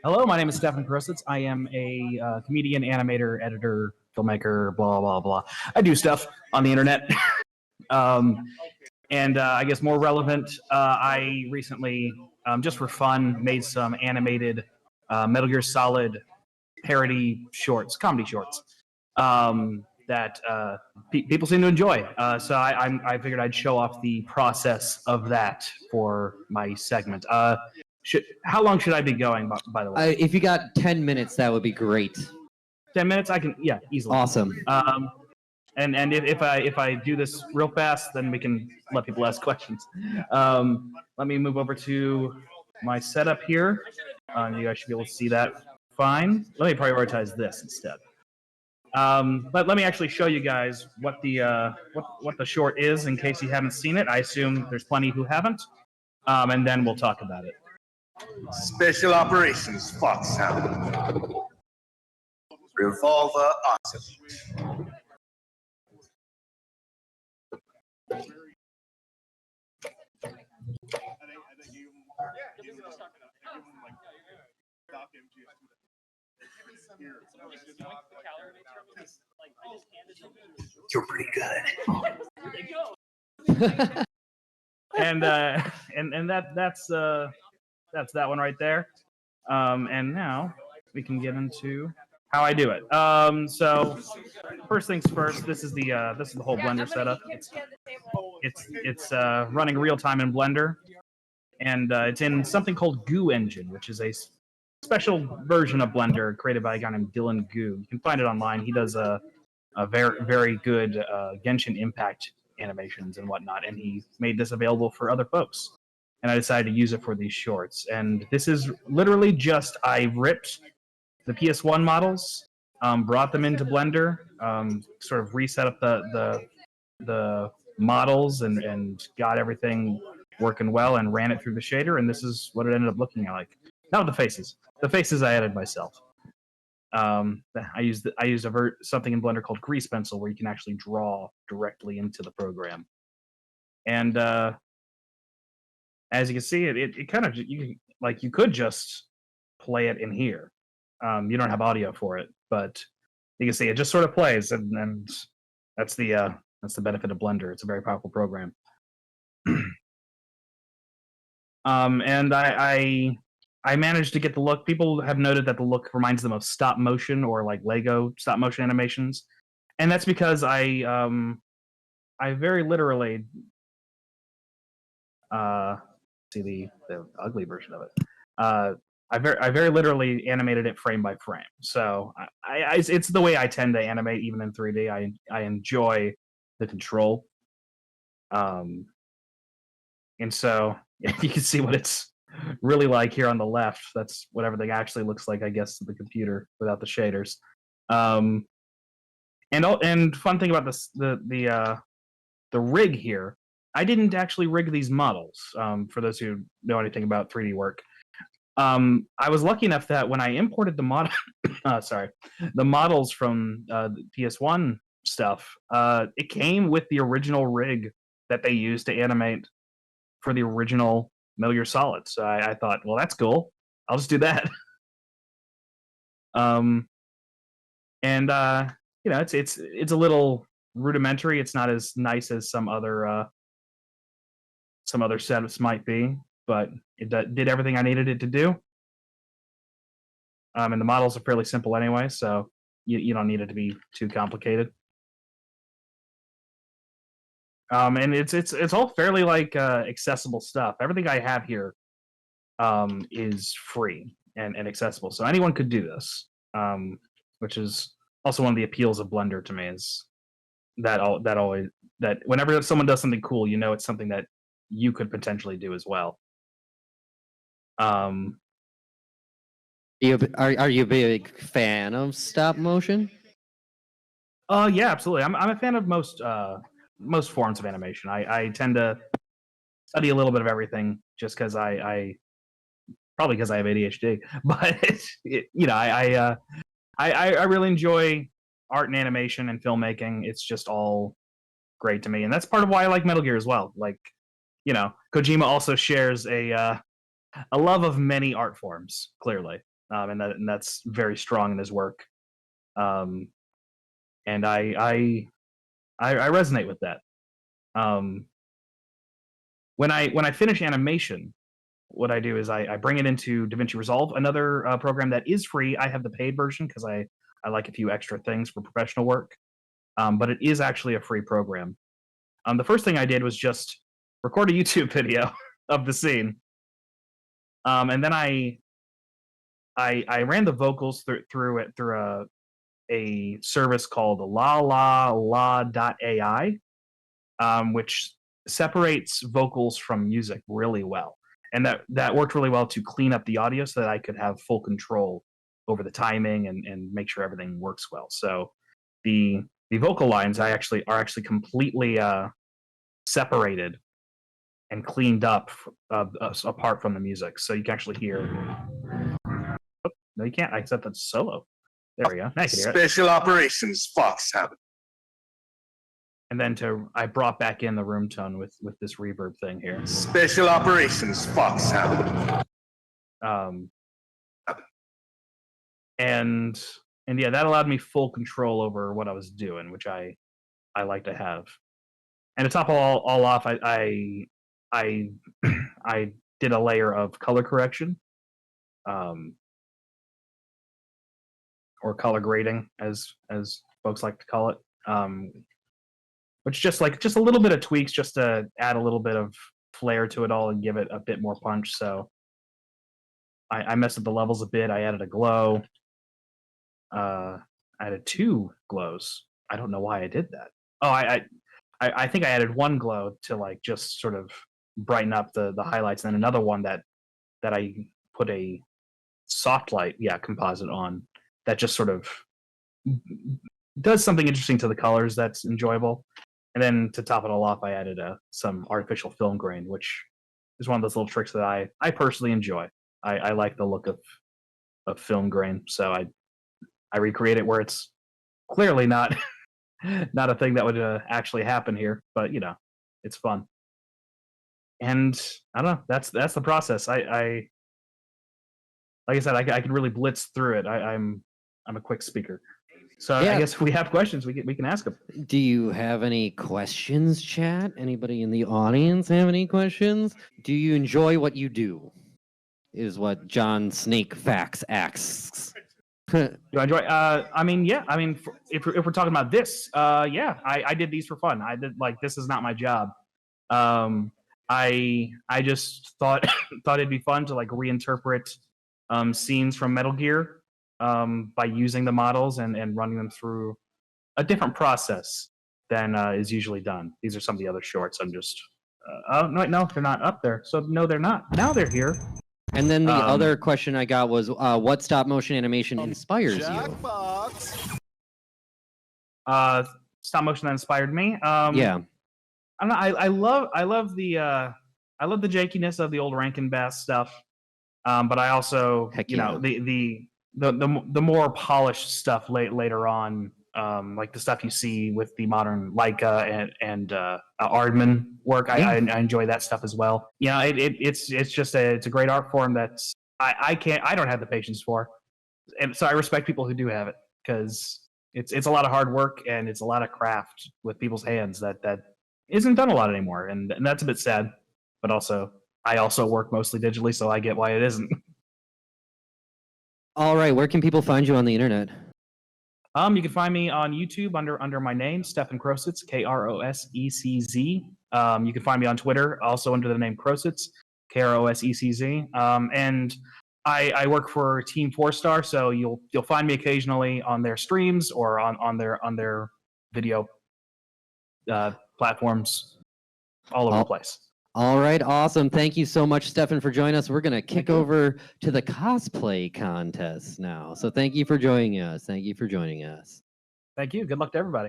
Hello, my name is Stephan Krosecz. I am a comedian, animator, editor, filmmaker, blah, blah, blah. I do stuff on the internet. And I guess more relevant, I recently, just for fun, made some animated Metal Gear Solid parody shorts, comedy shorts, that people seem to enjoy. So I figured I'd show off the process of that for my segment. How long should I be going, by the way? If you got 10 minutes, that would be great. 10 minutes? I can, yeah, easily. Awesome. And if I do this real fast, then we can let people ask questions. Let me move over to my setup here. You guys should be able to see that fine. Let me prioritize this instead. But let me actually show you guys what the short is in case you haven't seen it. I assume there's plenty who haven't, and then we'll talk about it. Special Operations Foxhound. Revolver Awesome. You're pretty good. and that's that one right there. And now we can get into how I do it. So first things first, this is the whole Blender setup. It's running real time in Blender, and it's in something called Goo Engine, which is a special version of Blender created by a guy named Dylan Goo. You can find it online. He does a very good Genshin Impact animations and whatnot, and he made this available for other folks. And I decided to use it for these shorts. And this is literally just, I ripped the PS1 models, brought them into Blender, sort of reset up the models and got everything working well and ran it through the shader, and this is what it ended up looking like. Not the faces. The faces I added myself. I used something in Blender called Grease Pencil, where you can actually draw directly into the program. And as you can see, it kind of you could just play it in here. You don't have audio for it, but you can see it just sort of plays, and that's the benefit of Blender. It's a very powerful program. And I managed to get the look. People have noted that the look reminds them of stop motion or like Lego stop motion animations, and that's because I very literally see the ugly version of it. I very literally animated it frame by frame. So it's the way I tend to animate even in 3D. I enjoy the control, and so you can see what it's really like here on the left. That's what everything actually looks like, I guess, to the computer without the shaders. And fun thing about this, the rig here, I didn't actually rig these models. For those who know anything about 3D work, I was lucky enough that when I imported the the models from the PS1 stuff, it came with the original rig that they used to animate for the original Metal Gear Solid. So I thought, well, that's cool. I'll just do that. And it's a little rudimentary. It's not as nice as some other setups might be, but it did everything I needed it to do. And the models are fairly simple anyway, so you don't need it to be too complicated. And it's all fairly accessible stuff. Everything I have here is free and accessible, so anyone could do this. Which is also one of the appeals of Blender to me, is that whenever someone does something cool, you know it's something that you could potentially do as well. Are you a big fan of stop motion? Yeah, absolutely. I'm a fan of most forms of animation. I tend to study a little bit of everything just because I probably because I have ADHD, but I really enjoy art and animation and filmmaking. It's just all great to me, and that's part of why I like Metal Gear as well. Kojima also shares a love of many art forms, clearly. and that's very strong in his work. And I resonate with that. When I finish animation, what I do is I bring it into DaVinci Resolve, another program that is free. I have the paid version because I like a few extra things for professional work, but it is actually a free program. The first thing I did was just record a YouTube video of the scene, and then I ran the vocals through a service called la.ai, which separates vocals from music really well. And that worked really well to clean up the audio so that I could have full control over the timing and make sure everything works well. So the vocal lines are actually completely separated and cleaned up apart from the music. So you can actually hear. Oh, no, you can't. I said that's solo. There we go. Now you can hear it. Special Operations Fox Habit. And then I brought back in the room tone with this reverb thing here. Special Operations Fox Habit. And yeah, that allowed me full control over what I was doing, which I like to have. And to top all off, I did a layer of color correction, or color grading, as folks like to call it. Which just a little bit of tweaks just to add a little bit of flair to it all and give it a bit more punch. So I messed up the levels a bit. I added a glow. I added 2 glows. I don't know why I did that. Oh, I think I added 1 glow to like just sort of brighten up the highlights, and then another one that I put a soft light composite on that just sort of does something interesting to the colors that's enjoyable. And then to top it all off, I added some artificial film grain, which is one of those little tricks that I personally enjoy. I like the look of film grain, so I recreate it where it's clearly not a thing that would actually happen here, but it's fun. And I don't know, that's the process. I like I said, I can really blitz through it. I'm a quick speaker. So I guess we have questions. We can ask them. Do you have any questions, chat? Anybody in the audience have any questions? Do you enjoy what you do? Is what John Snake Fax asks. Do I enjoy? I mean, yeah. I mean, if we're talking about this, yeah, I did these for fun. I did this is not my job. I just thought it'd be fun to reinterpret scenes from Metal Gear. By using the models and running them through a different process than is usually done. These are some of the other shorts. I'm just, no, they're not up there. So no, they're not. Now they're here. And then the other question I got was, what stop motion animation inspires you? Stop motion that inspired me. Yeah. I don't know. I love the jankiness of the old Rankin Bass stuff. But I also, the more polished stuff later on, like the stuff you see with the modern Leica and Aardman work. I enjoy that stuff as well. It's just it's a great art form that I don't have the patience for, and so I respect people who do have it, because it's a lot of hard work and it's a lot of craft with people's hands that isn't done a lot anymore, and that's a bit sad. But also, I also work mostly digitally, so I get why it isn't. All right, where can people find you on the internet? You can find me on YouTube under my name, Stephan Krosecz, Krosecz. You can find me on Twitter also under the name Krosecz, Krosecz. And I work for Team 4-Star, so you'll find me occasionally on their streams or on their video platforms all over the place. All right, awesome. Thank you so much, Stephan, for joining us. We're going to kick over to the cosplay contest now. So thank you for joining us. Thank you for joining us. Thank you. Good luck to everybody.